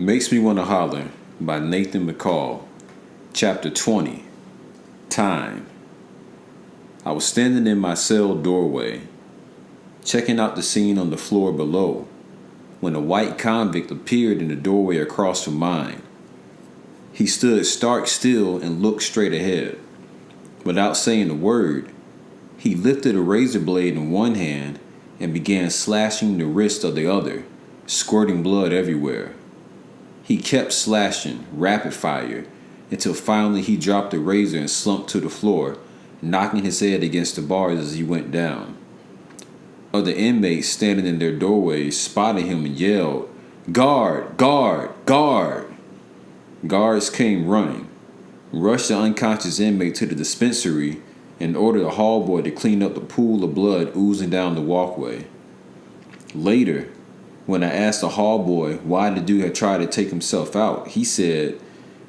Makes Me Wanna Holler by Nathan McCall. Chapter 20. Time. I was standing in my cell doorway, checking out the scene on the floor below, when a white convict appeared in the doorway across from mine. He stood stark still and looked straight ahead. Without saying a word, he lifted a razor blade in one hand and began slashing the wrist of the other, squirting blood everywhere. He kept slashing, rapid fire, until finally he dropped the razor and slumped to the floor, knocking his head against the bars as he went down. Other inmates standing in their doorways spotted him and yelled, "Guard! Guard! Guard!" Guards came running, rushed the unconscious inmate to the dispensary, and ordered a hall boy to clean up the pool of blood oozing down the walkway. Later, when I asked the hall boy why the dude had tried to take himself out, he said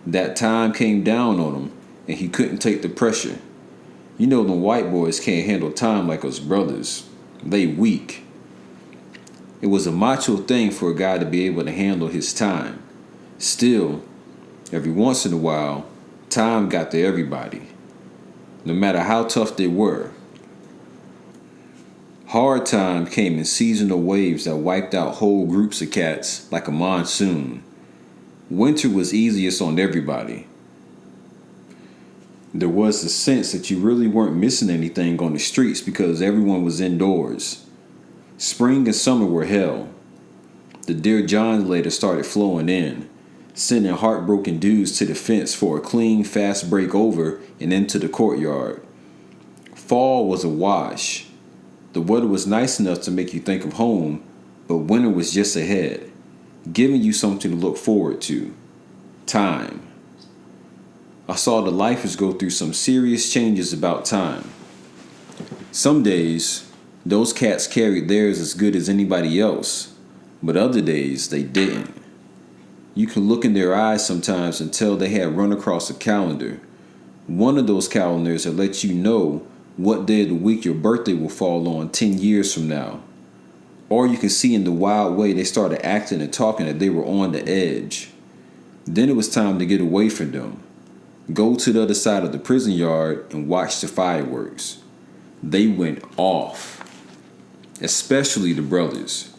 that time came down on him and he couldn't take the pressure. You know them white boys can't handle time like us brothers. They weak. It was a macho thing for a guy to be able to handle his time. Still, every once in a while, time got to everybody, no matter how tough they were. Hard time came in seasonal waves that wiped out whole groups of cats like a monsoon. Winter was easiest on everybody. There was the sense that you really weren't missing anything on the streets because everyone was indoors. Spring and summer were hell. The Dear John later started flowing in, sending heartbroken dudes to the fence for a clean, fast break over and into the courtyard. Fall was a wash. The weather was nice enough to make you think of home, but winter was just ahead, giving you something to look forward to. Time. I saw the lifers go through some serious changes about time. Some days, those cats carried theirs as good as anybody else, but other days they didn't. You can look in their eyes sometimes and tell they had run across a calendar. One of those calendars that lets you know what day of the week your birthday will fall on 10 years from now. Or you can see in the wild way they started acting and talking that they were on the edge. Then it was time to get away from them. Go to the other side of the prison yard and watch the fireworks. They went off. Especially the brothers.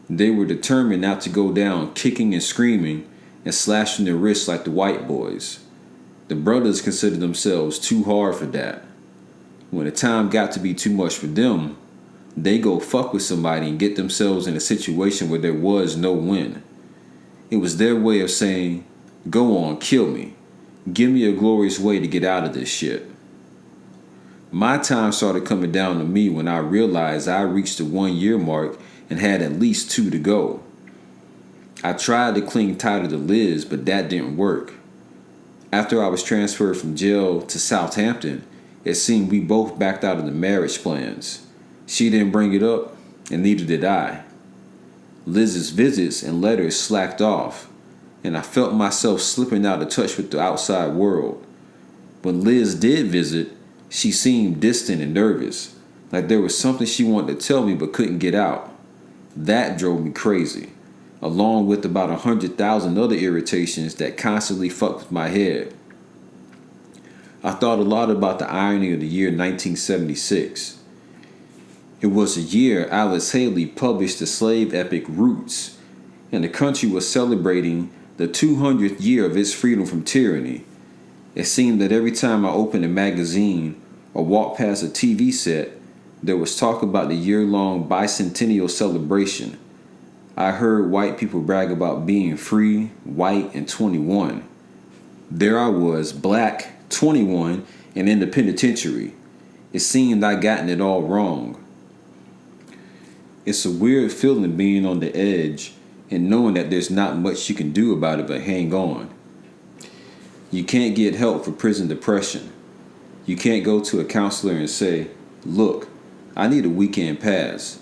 They were determined not to go down kicking and screaming and slashing their wrists like the white boys. The brothers considered themselves too hard for that. When the time got to be too much for them, they go fuck with somebody and get themselves in a situation where there was no win. It was their way of saying, "Go on, kill me. Give me a glorious way to get out of this shit." My time started coming down to me when I realized I reached the 1 year mark and had at least 2 to go. I tried to cling tighter to Liz, but that didn't work. After I was transferred from jail to Southampton, it seemed we both backed out of the marriage plans. She didn't bring it up, and neither did I. Liz's visits and letters slacked off, and I felt myself slipping out of touch with the outside world. When Liz did visit, she seemed distant and nervous, like there was something she wanted to tell me but couldn't get out. That drove me crazy, along with about 100,000 other irritations that constantly fucked with my head. I thought a lot about the irony of the year 1976. It was a year Alice Haley published the slave epic Roots, and the country was celebrating the 200th year of its freedom from tyranny. It seemed that every time I opened a magazine or walked past a TV set, there was talk about the year-long bicentennial celebration. I heard white people brag about being free, white, and 21. There I was, black, 21, and in the penitentiary. It seemed I'd gotten it all wrong. It's a weird feeling being on the edge and knowing that there's not much you can do about it but hang on. You can't get help for prison depression. You can't go to a counselor and say, "Look, I need a weekend pass.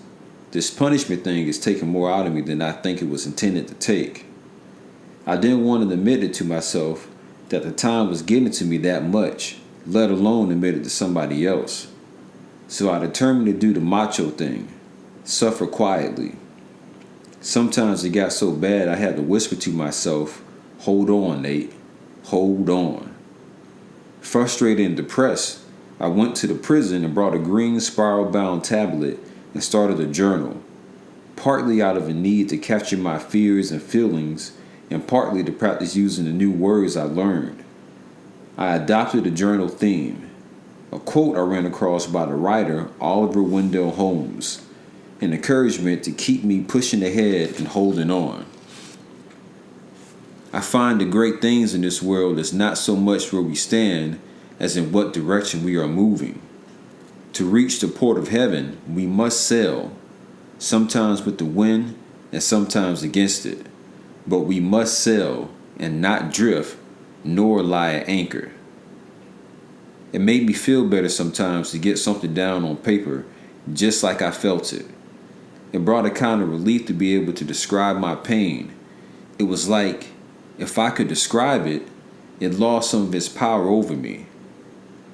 This punishment thing is taking more out of me than I think it was intended to take." I didn't want to admit it to myself that the time was getting to me that much, let alone admit it to somebody else. So I determined to do the macho thing, suffer quietly. Sometimes it got so bad I had to whisper to myself, "Hold on, Nate. Hold on." Frustrated and depressed, I went to the prison and brought a green spiral-bound tablet and started a journal, partly out of a need to capture my fears and feelings, and partly to practice using the new words I learned. I adopted a journal theme, a quote I ran across by the writer Oliver Wendell Holmes, an encouragement to keep me pushing ahead and holding on. I find the great things in this world is not so much where we stand as in what direction we are moving. To reach the port of heaven, we must sail, sometimes with the wind and sometimes against it. But we must sail and not drift nor lie at anchor. It made me feel better sometimes to get something down on paper just like I felt it. It brought a kind of relief to be able to describe my pain. It was like, if I could describe it, it lost some of its power over me.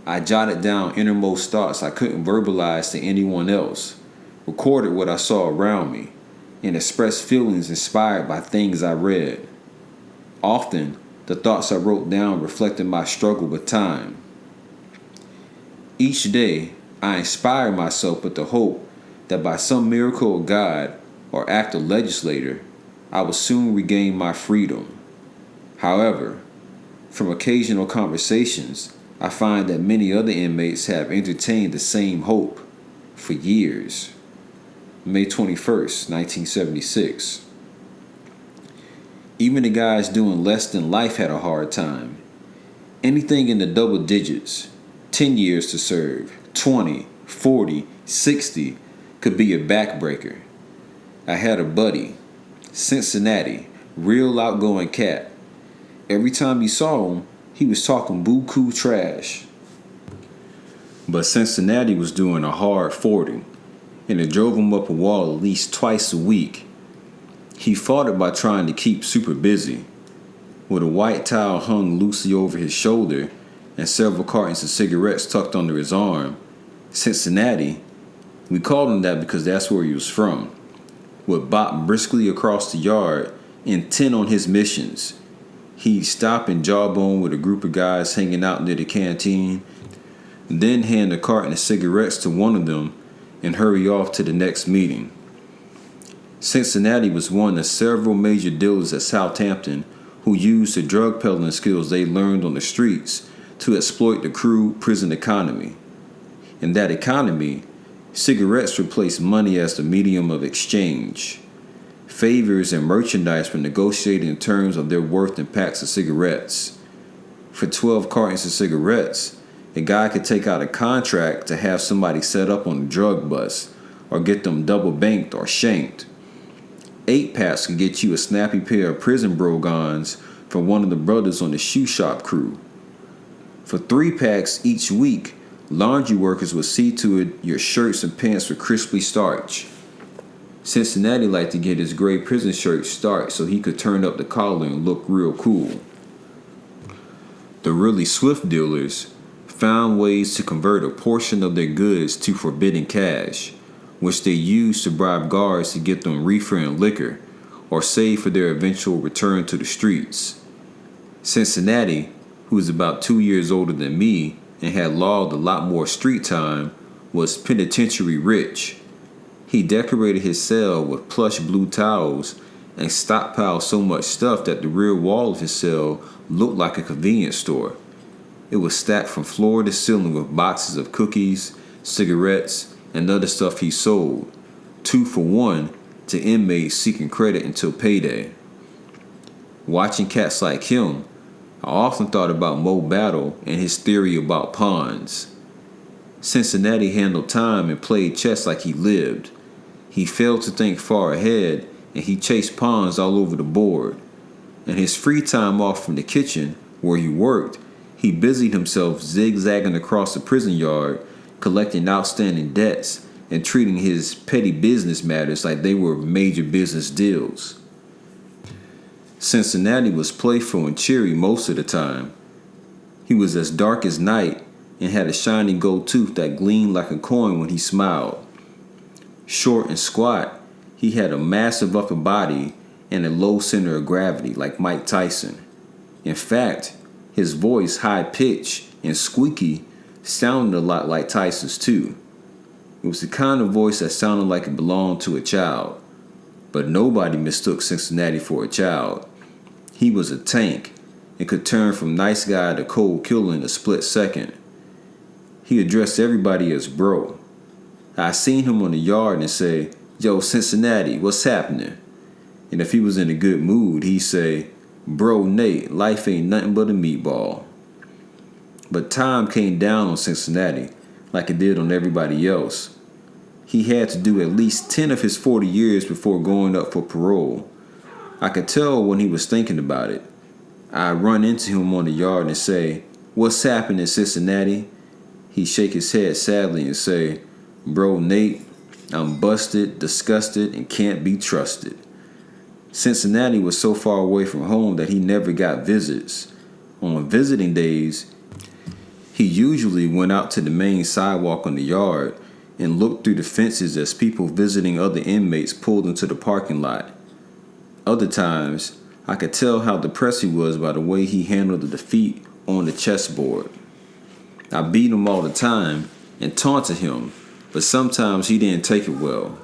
I jotted down innermost thoughts I couldn't verbalize to anyone else, recorded what I saw around me, and expressed feelings inspired by things I read. Often, the thoughts I wrote down reflected my struggle with time. Each day, I inspire myself with the hope that by some miracle of God or act of legislator, I will soon regain my freedom. However, from occasional conversations, I find that many other inmates have entertained the same hope for years. May 21st, 1976. Even the guys doing less than life had a hard time. Anything in the double digits, 10 years to serve, 20, 40, 60, could be a backbreaker. I had a buddy, Cincinnati, real outgoing cat. Every time you saw him, he was talking buku trash. But Cincinnati was doing a hard 40, and it drove him up a wall at least twice a week. He fought it by trying to keep super busy. With a white towel hung loosely over his shoulder and several cartons of cigarettes tucked under his arm, Cincinnati, we called him that because that's where he was from, would bop briskly across the yard, intent on his missions. He'd stop and jawbone with a group of guys hanging out near the canteen, then hand a carton of cigarettes to one of them and hurry off to the next meeting. Cincinnati was one of several major dealers at Southampton who used the drug peddling skills they learned on the streets to exploit the crude prison economy. In that economy, cigarettes replaced money as the medium of exchange. Favors and merchandise were negotiated in terms of their worth in packs of cigarettes. For 12 cartons of cigarettes, a guy could take out a contract to have somebody set up on a drug bust or get them double banked or shanked. 8 packs could get you a snappy pair of prison brogans from one of the brothers on the shoe shop crew. For 3 packs each week, laundry workers would see to it your shirts and pants were crisply starched. Cincinnati liked to get his gray prison shirt starched so he could turn up the collar and look real cool. The really swift dealers found ways to convert a portion of their goods to forbidden cash, which they used to bribe guards to get them reefer and liquor, or save for their eventual return to the streets. Cincinnati, who was about 2 years older than me and had logged a lot more street time, was penitentiary rich. He decorated his cell with plush blue towels and stockpiled so much stuff that the rear wall of his cell looked like a convenience store. It was stacked from floor to ceiling with boxes of cookies, cigarettes, and other stuff he sold, 2 for 1 to inmates seeking credit until payday. Watching cats like him, I often thought about Mo Battle and his theory about pawns. Cincinnati handled time and played chess like he lived. He failed to think far ahead, and he chased pawns all over the board. In his free time off from the kitchen, where he worked, he busied himself zigzagging across the prison yard, collecting outstanding debts and treating his petty business matters like they were major business deals. Cincinnati was playful and cheery most of the time. He was as dark as night and had a shiny gold tooth that gleamed like a coin when he smiled. Short and squat, He had a massive upper body and a low center of gravity like Mike Tyson. In fact, his voice, high-pitched and squeaky, sounded a lot like Tyson's too. It was the kind of voice that sounded like it belonged to a child. But nobody mistook Cincinnati for a child. He was a tank and could turn from nice guy to cold killer in a split second. He addressed everybody as bro. I seen him on the yard and say, "Yo, Cincinnati, what's happening?" And if he was in a good mood, he'd say, "Bro, Nate, life ain't nothing but a meatball." But time came down on Cincinnati like it did on everybody else. He had to do at least 10 of his 40 years before going up for parole. I could tell when he was thinking about it. I'd run into him on the yard and say, "What's happening, Cincinnati?" He'd shake his head sadly and say, "Bro, Nate, I'm busted, disgusted, and can't be trusted." Cincinnati was so far away from home that he never got visits. On visiting days, he usually went out to the main sidewalk on the yard and looked through the fences as people visiting other inmates pulled into the parking lot. Other times, I could tell how depressed he was by the way he handled the defeat on the chessboard. I beat him all the time and taunted him, but sometimes he didn't take it well.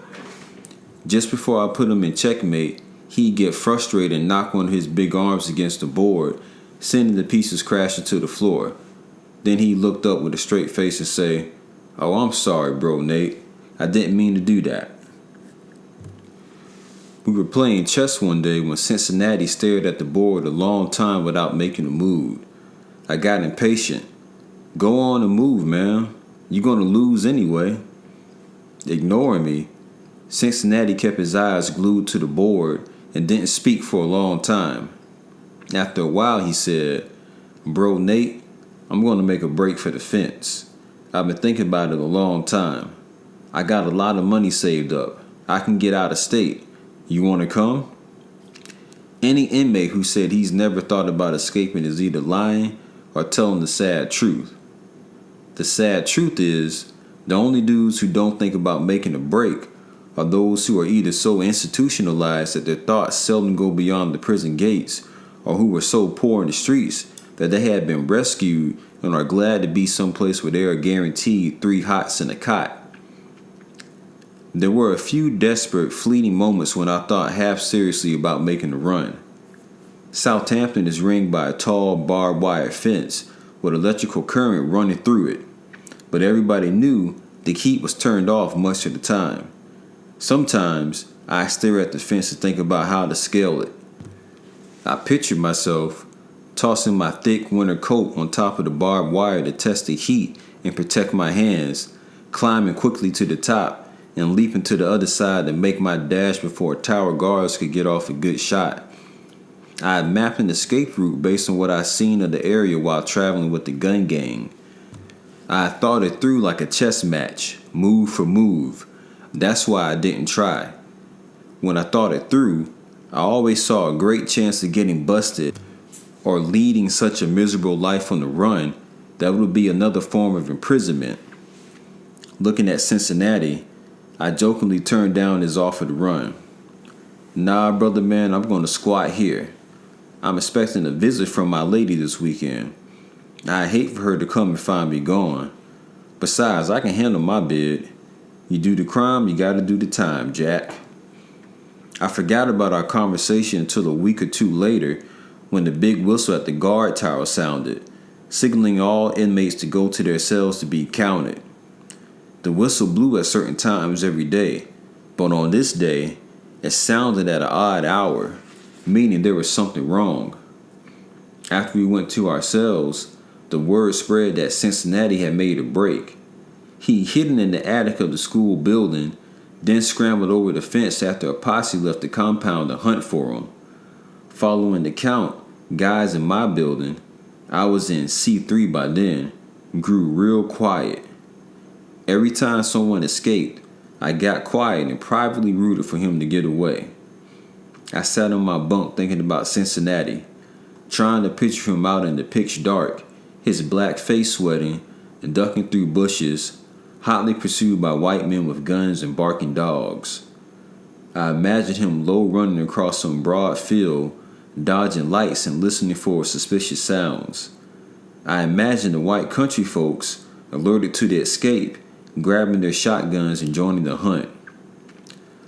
Just before I put him in checkmate, he'd get frustrated and knock one of his big arms against the board, sending the pieces crashing to the floor. Then he looked up with a straight face and say, "Oh, I'm sorry, bro, Nate. I didn't mean to do that." We were playing chess one day when Cincinnati stared at the board a long time without making a move. I got impatient. "Go on and move, man. You're going to lose anyway." Ignoring me, Cincinnati kept his eyes glued to the board and didn't speak for a long time. After a while, he said, "Bro, Nate, I'm going to make a break for the fence. I've been thinking about it a long time. I got a lot of money saved up. I can get out of state. You want to come?" Any inmate who said he's never thought about escaping is either lying or telling the sad truth. The sad truth is, the only dudes who don't think about making a break are those who are either so institutionalized that their thoughts seldom go beyond the prison gates, or who were so poor in the streets that they had been rescued and are glad to be someplace where they are guaranteed 3 hots and a cot. There were a few desperate, fleeting moments when I thought half seriously about making a run. Southampton is ringed by a tall, barbed wire fence with electrical current running through it, but everybody knew the heat was turned off much of the time. Sometimes I stare at the fence and think about how to scale it. I pictured myself tossing my thick winter coat on top of the barbed wire to test the heat and protect my hands, climbing quickly to the top and leaping to the other side to make my dash before tower guards could get off a good shot. I had mapped an escape route based on what I'd seen of the area while traveling with the gun gang. I had thought it through like a chess match, move for move. That's why I didn't try. When I thought it through, I always saw a great chance of getting busted or leading such a miserable life on the run that would be another form of imprisonment. Looking at Cincinnati, I jokingly turned down his offer to run. "Nah, brother man, I'm going to squat here. I'm expecting a visit from my lady this weekend. I'd hate for her to come and find me gone. Besides, I can handle my bid. You do the crime, you gotta do the time, Jack." I forgot about our conversation until a week or two later when the big whistle at the guard tower sounded, signaling all inmates to go to their cells to be counted. The whistle blew at certain times every day, but on this day, it sounded at an odd hour, meaning there was something wrong. After we went to our cells, the word spread that Cincinnati had made a break. He hidden in the attic of the school building, then scrambled over the fence after a posse left the compound to hunt for him. Following the count, guys in my building, I was in C3 by then, grew real quiet. Every time someone escaped, I got quiet and privately rooted for him to get away. I sat on my bunk thinking about Cincinnati, trying to picture him out in the pitch dark, his black face sweating and ducking through bushes, hotly pursued by white men with guns and barking dogs. I imagined him low running across some broad field, dodging lights and listening for suspicious sounds. I imagined the white country folks, alerted to the escape, grabbing their shotguns and joining the hunt.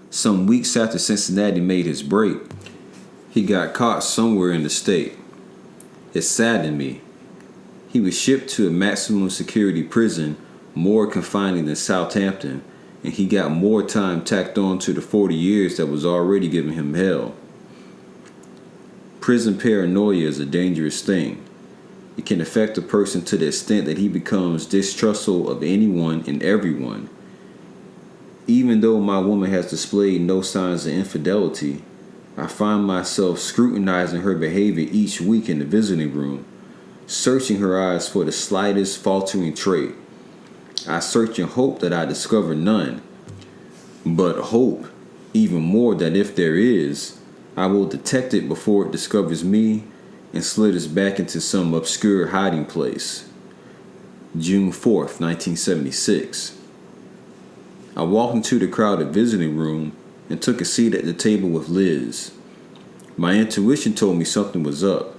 Some weeks after Cincinnati made his break, he got caught somewhere in the state. It saddened me. He was shipped to a maximum security prison more confining than Southampton, and he got more time tacked on to the 40 years that was already giving him hell. Prison paranoia is a dangerous thing. It can affect a person to the extent that he becomes distrustful of anyone and everyone. Even though my woman has displayed no signs of infidelity, I find myself scrutinizing her behavior each week in the visiting room, searching her eyes for the slightest faltering trait. I search and hope that I discover none, but hope even more that if there is, I will detect it before it discovers me and slithers back into some obscure hiding place. June 4th, 1976. I walked into the crowded visiting room and took a seat at the table with Liz. My intuition told me something was up.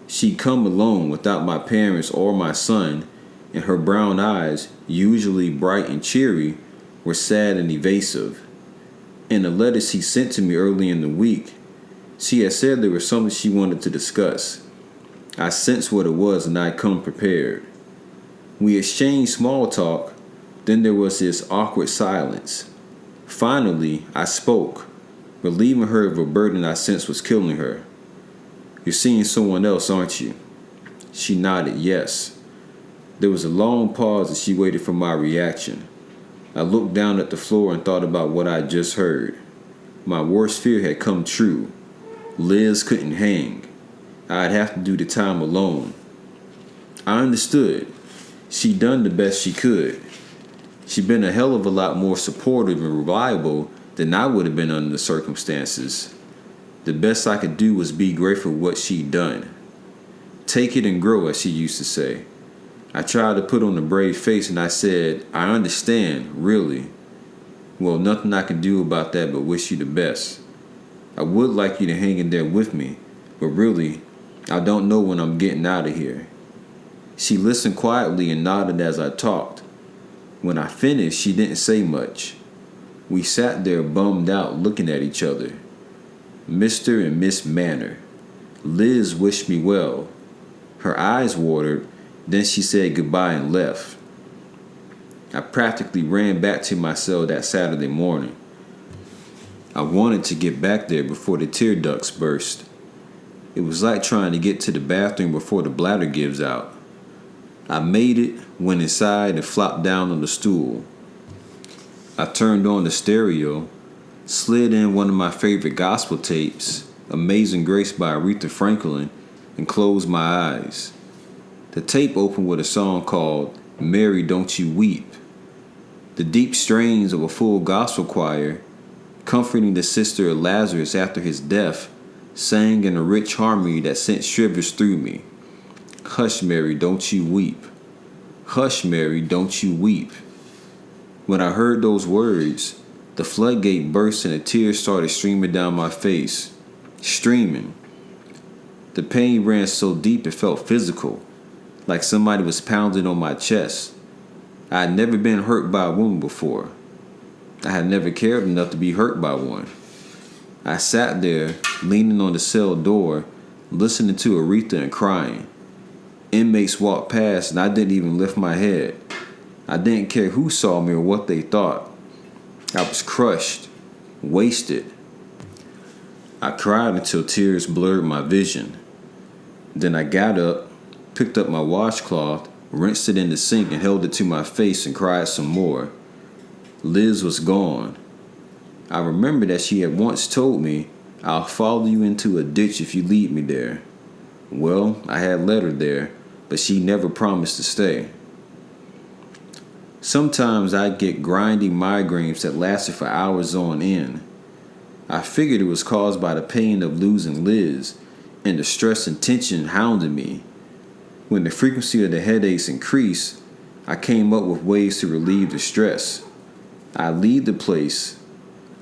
She'd come alone without my parents or my son, and her brown eyes, usually bright and cheery, were sad and evasive. In the letters she sent to me early in the week, she had said there was something she wanted to discuss. I sensed what it was and I'd come prepared. We exchanged small talk, then there was this awkward silence. Finally, I spoke, relieving her of a burden I sensed was killing her. "You're seeing someone else, aren't you?" She nodded yes. There was a long pause as she waited for my reaction. I looked down at the floor and thought about what I'd just heard. My worst fear had come true. Liz couldn't hang. I'd have to do the time alone. I understood. She'd done the best she could. She'd been a hell of a lot more supportive and reliable than I would have been under the circumstances. The best I could do was be grateful for what she'd done. Take it and grow, as she used to say. I tried to put on a brave face and I said, "I understand, really. Well, nothing I can do about that but wish you the best. I would like you to hang in there with me, but really, I don't know when I'm getting out of here." She listened quietly and nodded as I talked. When I finished, she didn't say much. We sat there bummed out looking at each other. Mr. and Miss Manor. Liz wished me well. Her eyes watered, then she said goodbye and left. I practically ran back to my cell that Saturday morning. I wanted to get back there before the tear ducts burst. It was like trying to get to the bathroom before the bladder gives out. I made it, went inside, and flopped down on the stool. I turned on the stereo, slid in one of my favorite gospel tapes, Amazing Grace by Aretha Franklin, and closed my eyes. The tape opened with a song called "Mary, Don't You Weep." The deep strains of a full gospel choir, comforting the sister of Lazarus after his death, sang in a rich harmony that sent shivers through me. Hush, Mary, don't you weep. Hush, Mary, don't you weep. When I heard those words, the floodgate burst and a tear started streaming down my face. Streaming. The pain ran so deep it felt physical, like somebody was pounding on my chest. I had never been hurt by a woman before. I had never cared enough to be hurt by one. I sat there, leaning on the cell door, listening to Aretha and crying. Inmates walked past and I didn't even lift my head. I didn't care who saw me or what they thought. I was crushed, wasted. I cried until tears blurred my vision. Then I got up, picked up my washcloth, rinsed it in the sink and held it to my face and cried some more. Liz was gone. I remember that she had once told me, "I'll follow you into a ditch if you lead me there." Well, I had led her there, but she never promised to stay. Sometimes I'd get grinding migraines that lasted for hours on end. I figured it was caused by the pain of losing Liz and the stress and tension hounding me. When the frequency of the headaches increased, I came up with ways to relieve the stress. I'd leave the place.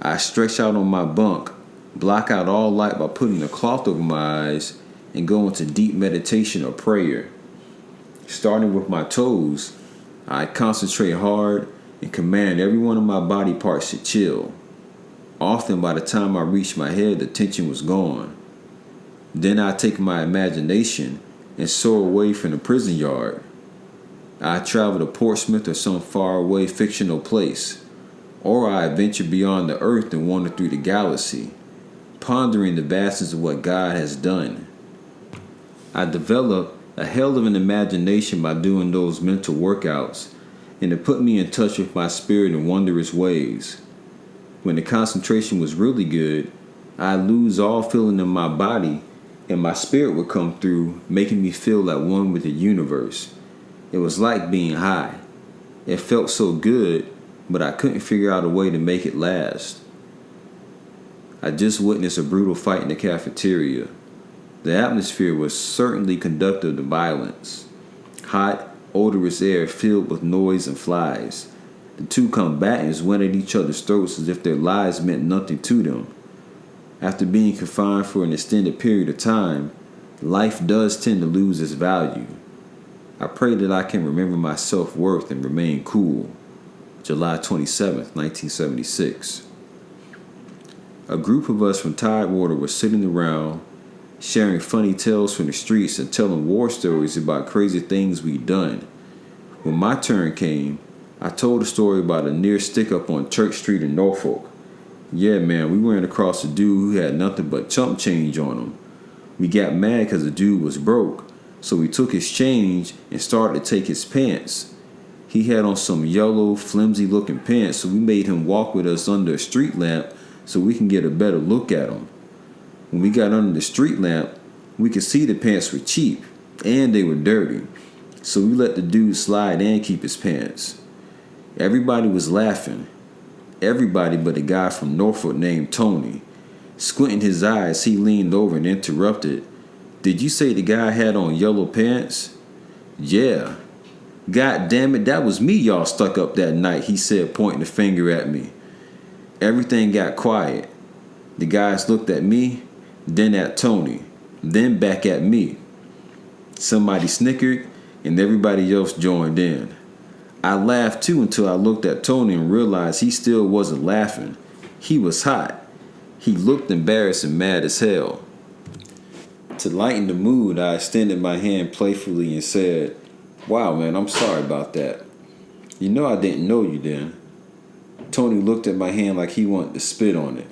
I stretch out on my bunk, block out all light by putting a cloth over my eyes, and go into deep meditation or prayer. Starting with my toes, I concentrate hard and command every one of my body parts to chill. Often by the time I reached my head, the tension was gone. Then I take my imagination and soar away from the prison yard. I travel to Portsmouth or some faraway fictional place, or I adventure beyond the earth and wander through the galaxy, pondering the vastness of what God has done. I develop a hell of an imagination by doing those mental workouts, and it put me in touch with my spirit in wondrous ways. When the concentration was really good, I'd lose all feeling in my body, and my spirit would come through, making me feel at one with the universe. It was like being high. It felt so good, but I couldn't figure out a way to make it last. I just witnessed a brutal fight in the cafeteria. The atmosphere was certainly conducive to violence. Hot, odorous air filled with noise and flies. The two combatants went at each other's throats as if their lives meant nothing to them. After being confined for an extended period of time, life does tend to lose its value. I pray that I can remember my self-worth and remain cool. July 27th, 1976. A group of us from Tidewater were sitting around, sharing funny tales from the streets and telling war stories about crazy things we'd done. When my turn came, I told a story about a near stick-up on Church Street in Norfolk. Yeah, man, we ran across a dude who had nothing but chump change on him. We got mad because the dude was broke, so we took his change and started to take his pants. He had on some yellow, flimsy-looking pants, so we made him walk with us under a street lamp so we can get a better look at him. When we got under the street lamp, we could see the pants were cheap, and they were dirty, so we let the dude slide and keep his pants. Everybody was laughing. Everybody but a guy from Norfolk named Tony. Squinting his eyes, he leaned over and interrupted. "Did you say the guy had on yellow pants?" "Yeah." "God damn it, that was me y'all stuck up that night," he said, pointing a finger at me. Everything got quiet. The guys looked at me, then at Tony, then back at me. Somebody snickered, and everybody else joined in. I laughed too until I looked at Tony and realized he still wasn't laughing. He was hot. He looked embarrassed and mad as hell. To lighten the mood, I extended my hand playfully and said, "Wow, man, I'm sorry about that. You know I didn't know you then." Tony looked at my hand like he wanted to spit on it.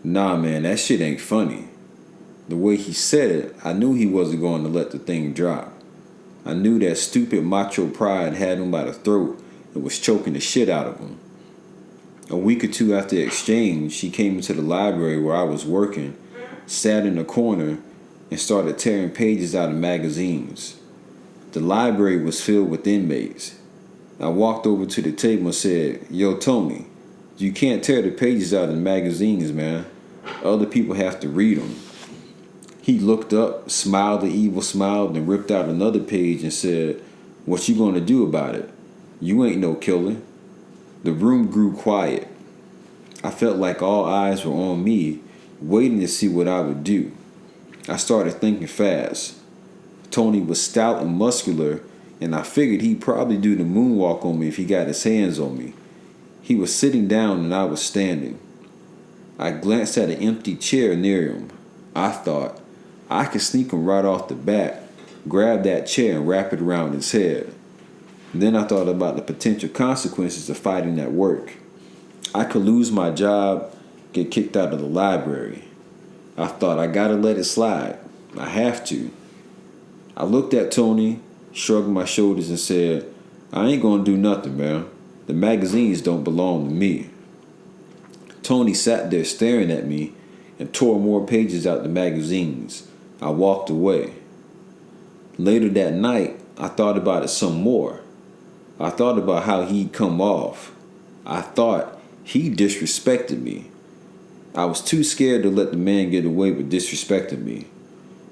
"Nah, man, that shit ain't funny." The way he said it, I knew he wasn't going to let the thing drop. I knew that stupid macho pride had him by the throat and was choking the shit out of him. A week or two after the exchange, she came into the library where I was working, sat in a corner, and started tearing pages out of magazines. The library was filled with inmates. I walked over to the table and said, "Yo, Tony, you can't tear the pages out of the magazines, man. Other people have to read them." He looked up, smiled an evil smile, then ripped out another page and said, "What you gonna do about it? You ain't no killer." The room grew quiet. I felt like all eyes were on me, waiting to see what I would do. I started thinking fast. Tony was stout and muscular, and I figured he'd probably do the moonwalk on me if he got his hands on me. He was sitting down and I was standing. I glanced at an empty chair near him. I thought, I could sneak him right off the bat, grab that chair and wrap it around his head. Then I thought about the potential consequences of fighting at work. I could lose my job, get kicked out of the library. I thought, I gotta let it slide. I have to. I looked at Tony, shrugged my shoulders and said, "I ain't gonna do nothing, man. The magazines don't belong to me." Tony sat there staring at me and tore more pages out the magazines. I walked away. Later that night, I thought about it some more. I thought about how he'd come off. I thought he disrespected me. I was too scared to let the man get away with disrespecting me.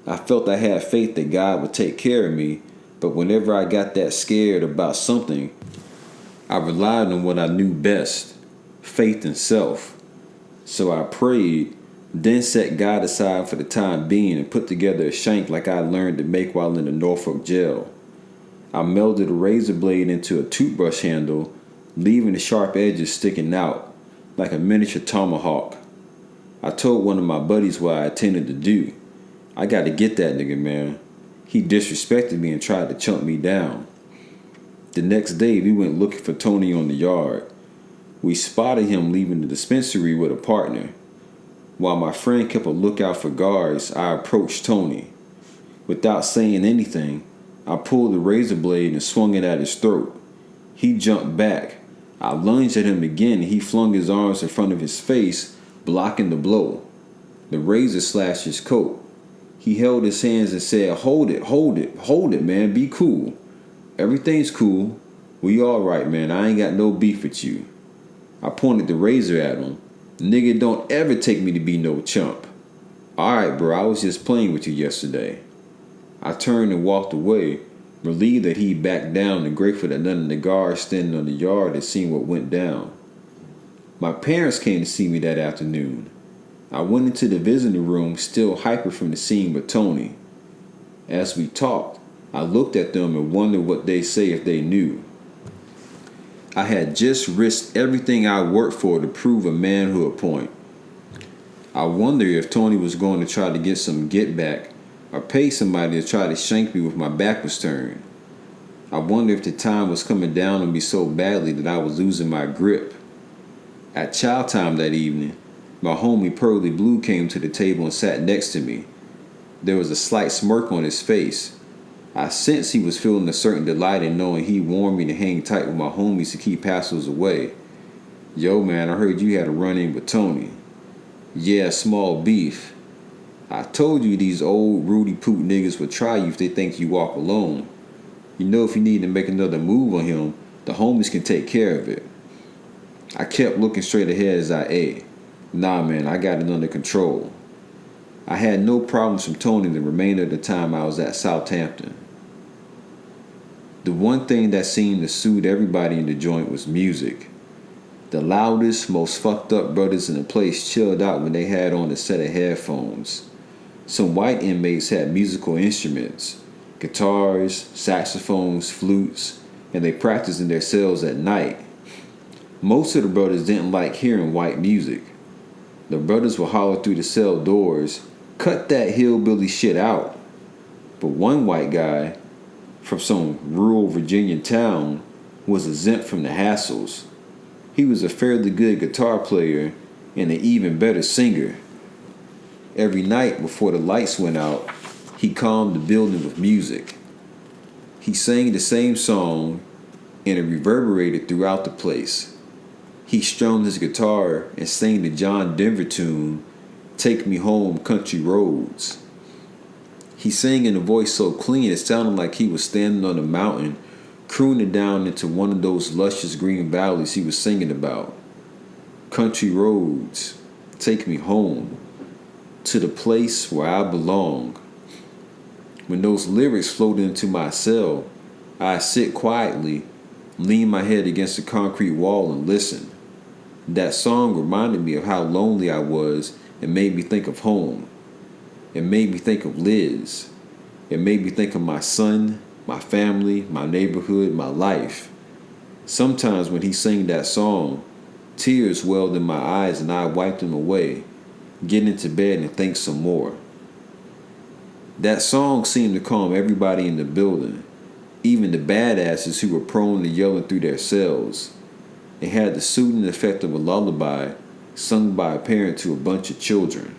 I felt I had faith that God would take care of me, but whenever I got that scared about something, I relied on what I knew best, faith in self. So I prayed, then set God aside for the time being and put together a shank like I learned to make while in the Norfolk jail. I melded a razor blade into a toothbrush handle, leaving the sharp edges sticking out like a miniature tomahawk. I told one of my buddies what I intended to do. I got to get that nigga, man. He disrespected me and tried to chunk me down. The next day, we went looking for Tony on the yard. We spotted him leaving the dispensary with a partner. While my friend kept a lookout for guards, I approached Tony. Without saying anything, I pulled the razor blade and swung it at his throat. He jumped back. I lunged at him again and he flung his arms in front of his face, blocking the blow. The razor slashed his coat. He held his hands and said, hold it, man, be cool. Everything's cool. We all right, man, I ain't got no beef with you. I pointed the razor at him. Nigga, don't ever take me to be no chump. Alright, bro, I was just playing with you yesterday. I turned and walked away, relieved that he backed down and grateful that none of the guards standing on the yard had seen what went down. My parents came to see me that afternoon. I went into the visiting room, still hyper from the scene with Tony. As we talked, I looked at them and wondered what they'd say if they knew. I had just risked everything I worked for to prove a manhood point. I wondered if Tony was going to try to get some get back or pay somebody to try to shank me with my back was turned. I wondered if the time was coming down on me so badly that I was losing my grip. At chow time that evening, my homie Pearly Blue came to the table and sat next to me. There was a slight smirk on his face. I sensed he was feeling a certain delight in knowing he warned me to hang tight with my homies to keep hassles away. Yo, man, I heard you had a run-in with Tony. Yeah, small beef. I told you these old Rudy Poot niggas would try you if they think you walk alone. You know if you need to make another move on him, the homies can take care of it. I kept looking straight ahead as I ate. Nah, man, I got it under control. I had no problems from Tony the remainder of the time I was at Southampton. The one thing that seemed to soothe everybody in the joint was music. The loudest, most fucked up brothers in the place chilled out when they had on a set of headphones. Some white inmates had musical instruments, guitars, saxophones, flutes, and they practiced in their cells at night. Most of the brothers didn't like hearing white music. The brothers would holler through the cell doors, "Cut that hillbilly shit out." But one white guy from some rural Virginian town was exempt from the hassles. He was a fairly good guitar player and an even better singer. Every night before the lights went out, he calmed the building with music. He sang the same song and it reverberated throughout the place. He strummed his guitar and sang the John Denver tune, "Take Me Home, Country Roads." He sang in a voice so clean it sounded like he was standing on a mountain, crooning down into one of those luscious green valleys he was singing about. Country roads, take me home, to the place where I belong. When those lyrics floated into my cell, I'd sit quietly, lean my head against the concrete wall and listen. That song reminded me of how lonely I was and made me think of home. It made me think of Liz. It made me think of my son, my family, my neighborhood, my life. Sometimes when he sang that song, tears welled in my eyes and I wiped them away, get into bed and think some more. That song seemed to calm everybody in the building, even the badasses who were prone to yelling through their cells. It had the soothing effect of a lullaby sung by a parent to a bunch of children.